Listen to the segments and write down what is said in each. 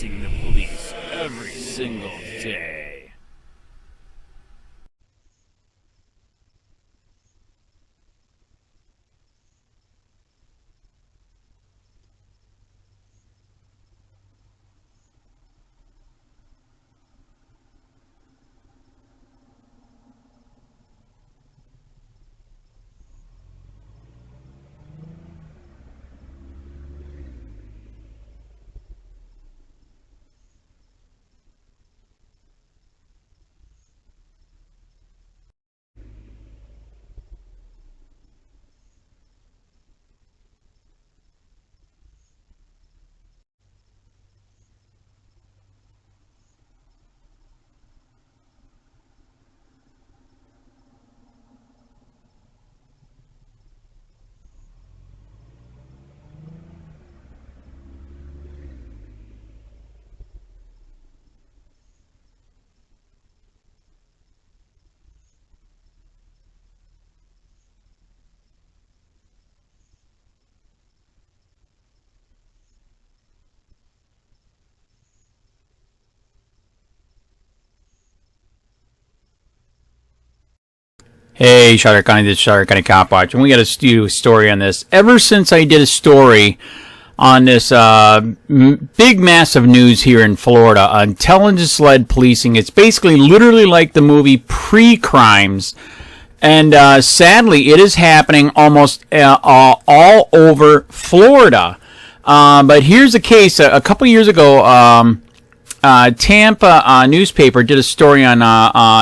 harassing the police every single day. Hey, Charlotte County, this is Charlotte County COPWATCH, and we got to do a story on this. Ever since I did a story on this big, massive news here in Florida, intelligence-led policing, it's basically literally like the movie Pre-Crimes, and sadly, it is happening almost all over Florida. But here's a case. A couple years ago, Tampa newspaper did a story on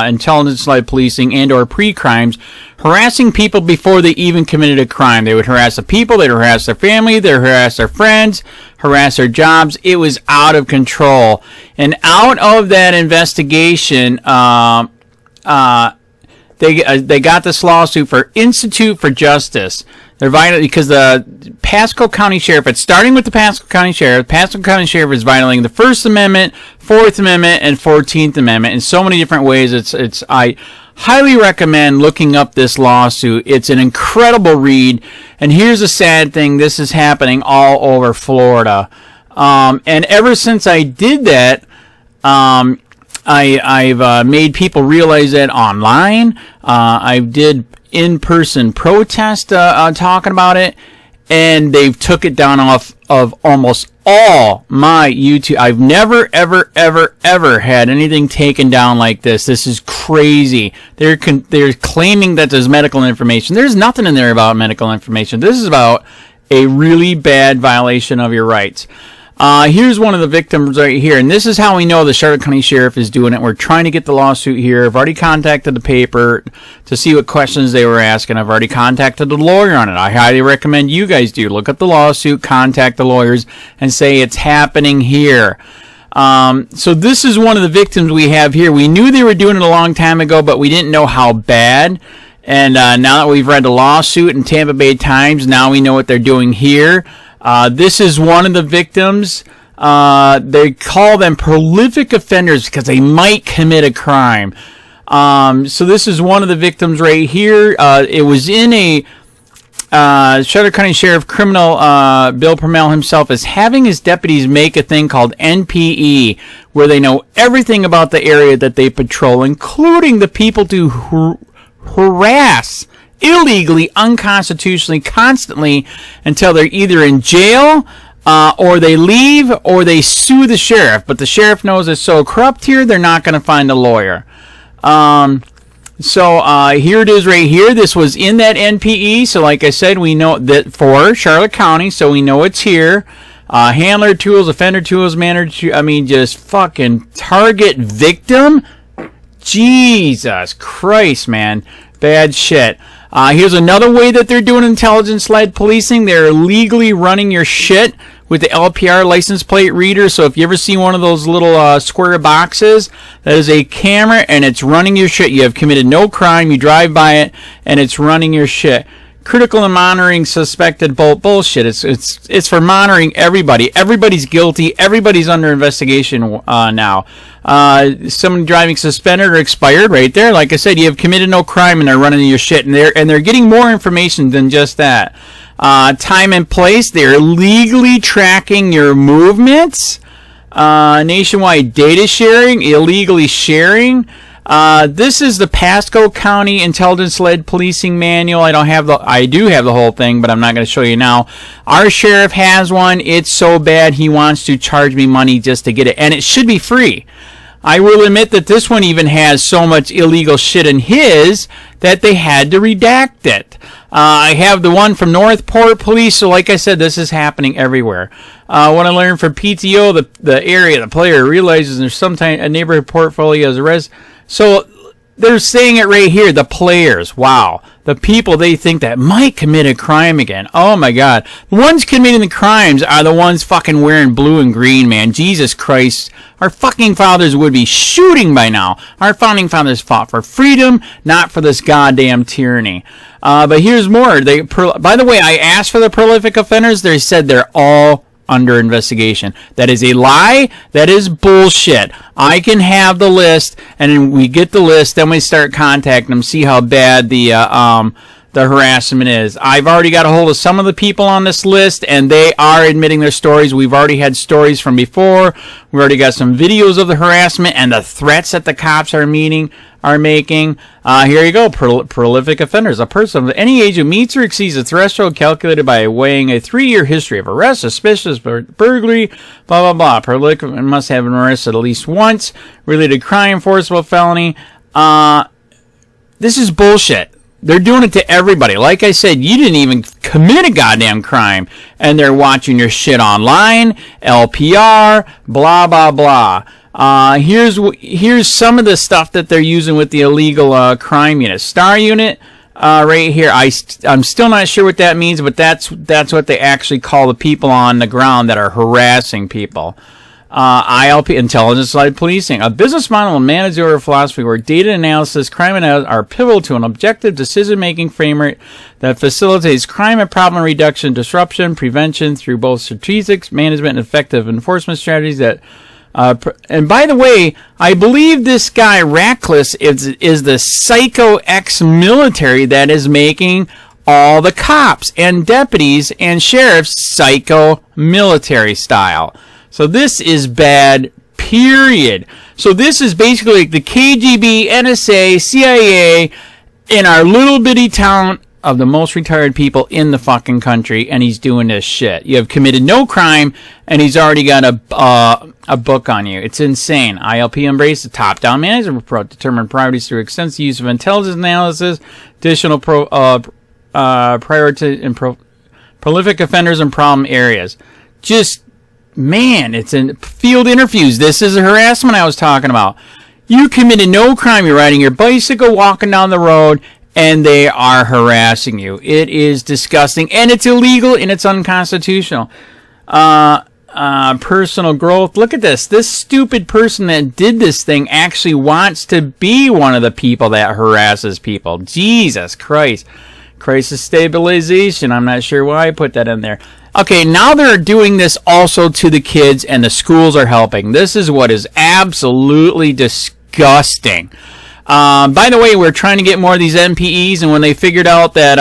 intelligence-led policing and/or pre-crimes, harassing people before they even committed a crime. They would harass the people, they'd harass their family, they'd harass their friends, harass their jobs. It was out of control. And out of that investigation, they got this lawsuit for Institute for Justice. They're violating because the Pasco County Sheriff, it's starting with the Pasco County Sheriff. Pasco County Sheriff is violating the First Amendment, Fourth Amendment, and 14th Amendment in so many different ways. I highly recommend looking up this lawsuit. It's an incredible read. And here's a sad thing. This is happening all over Florida. And ever since I did that, I've made people realize that online. I did in-person protest talking about it, and they've took it down off of almost all my YouTube. I've never, ever, ever, ever had anything taken down like this. This is crazy. They're claiming that there's medical information. There's nothing in there about medical information. This is about a really bad violation of your rights. Here's one of the victims right here, and this is how we know the Charlotte County Sheriff is doing it. We're trying to get the lawsuit here. I've already contacted the paper to see what questions they were asking. I've already contacted the lawyer on it. I highly recommend you guys do. Look at the lawsuit, contact the lawyers, and say it's happening here. So this is one of the victims we have here. We knew they were doing it a long time ago, but we didn't know how bad. And now that we've read the lawsuit in Tampa Bay Times, now we know what they're doing here. This is one of the victims. They call them prolific offenders because they might commit a crime. So this is one of the victims right here. It was in a Charlotte County Sheriff criminal. Bill PRUMMELL himself is having his deputies make a thing called NPE, where they know everything about the area that they patrol, including the people to harass illegally, unconstitutionally, constantly, until they're either in jail, or they leave, or they sue the sheriff. But the sheriff knows it's so corrupt here, they're not going to find a lawyer. So here it is right here. This was in that NPE. So like I said, we know that for Charlotte County, so we know it's here. Handler tools, offender tools, just fucking target victim. Jesus Christ, man. Bad shit. Here's another way that they're doing intelligence-led policing. They're legally running your shit with the LPR license plate reader. So if you ever see one of those little square boxes, that is a camera, and it's running your shit. You have committed no crime. You drive by it, and it's running your shit. Critical and monitoring suspected bullshit. It's for monitoring everybody. Everybody's guilty. Everybody's under investigation now. Someone driving suspended or expired right there. Like I said, you have committed no crime, and they're running your shit, and they're getting more information than just that. Time and place. They're legally tracking your movements. nationwide data sharing, illegally sharing. This is the Pasco County Intelligence-Led Policing Manual. I do have the whole thing, but I'm not going to show you now. Our sheriff has one. It's so bad he wants to charge me money just to get it, and it should be free. I will admit that this one even has so much illegal shit in his that they had to redact it. I have the one from Northport Police, so like I said, this is happening everywhere. What I learned from PTO, the player realizes there's sometimes a neighborhood portfolio as a So they're saying it right here, the players. Wow. The people they think that might commit a crime again. Oh my God. The ones committing the crimes are the ones fucking wearing blue and green, man. Jesus Christ. Our fucking fathers would be shooting by now. Our founding fathers fought for freedom, not for this goddamn tyranny. But here's more. By the way, I asked for the prolific offenders. They said they're all under investigation. That is a lie. That is bullshit. I can have the list, and then we get the list, then we start contacting them, see how bad the harassment is. I've already got a hold of some of the people on this list, and they are admitting their stories. We've already had stories from before. We've already got some videos of the harassment and the threats that the cops are making. Here you go. Prolific offenders. A person of any age who meets or exceeds the threshold calculated by weighing a 3-year history of arrest, suspicious burglary, blah, blah, blah. Prolific must have been arrested at least once. Related crime, forcible felony. This is bullshit. They're doing it to everybody. Like I said, you didn't even commit a goddamn crime, and they're watching your shit online, LPR, blah, blah, blah. Here's some of the stuff that they're using with the illegal crime unit. Star unit, right here. I'm still not sure what that means, but that's what they actually call the people on the ground that are harassing people. ILP, intelligence-led policing, a business model and managerial philosophy where data analysis, crime analysis are pivotal to an objective decision-making framework that facilitates crime and problem reduction, disruption, prevention through both strategic management and effective enforcement strategies that. And by the way, I believe this guy Ratcliffe is the psycho ex-military that is making all the cops and deputies and sheriffs psycho military style. So this is bad, period. So this is basically like the KGB, NSA, CIA in our little bitty town of the most retired people in the fucking country, and he's doing this shit. You have committed no crime, and he's already got a book on you. It's insane. ILP embraces a top-down management approach, determine priorities through extensive use of intelligence analysis, additional priority and prolific offenders and problem areas. Man, it's in field interviews. This is the harassment I was talking about. You committed no crime. You're riding your bicycle, walking down the road, and they are harassing you. It is disgusting, and it's illegal, and it's unconstitutional. Personal growth. Look at this. This stupid person that did this thing actually wants to be one of the people that harasses people. Jesus Christ. Crisis stabilization. I'm not sure why I put that in there. Okay, now they're doing this also to the kids, and the schools are helping. This is what is absolutely disgusting. By the way, we're trying to get more of these MPEs, and when they figured out that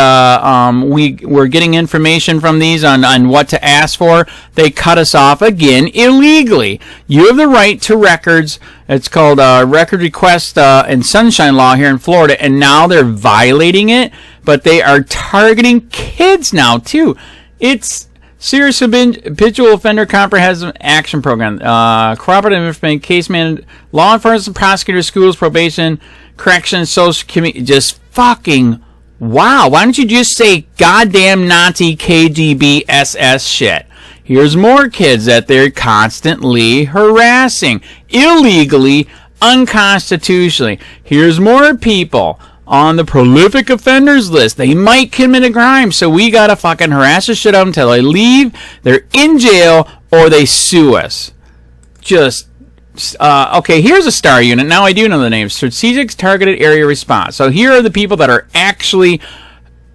we're getting information from these on what to ask for, they cut us off again illegally. You have the right to records. It's called Record Request and Sunshine Law here in Florida, and now they're violating it, but they are targeting kids now, too. It's Serious Habitual Offender Comprehensive Action Program. Cooperative Information, Case Management, Law Enforcement, Prosecutors, Schools, Probation, Corrections, Social Community. Just fucking wow. Why don't you just say goddamn Nazi KGB SS shit? Here's more kids that they're constantly harassing. Illegally, unconstitutionally. Here's more people on the prolific offenders list. They might commit a crime, so we gotta fucking harass the shit out of them until they leave, they're in jail, or they sue us. Okay, here's a star unit. Now I do know the name. Strategic Targeted Area Response. So here are the people that are actually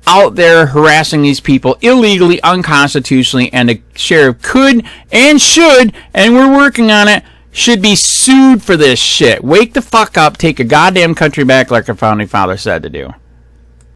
out there harassing these people illegally, unconstitutionally, and the sheriff could and should, and we're working on it, should be sued for this shit. Wake the fuck up, take a goddamn country back like our founding father said to do.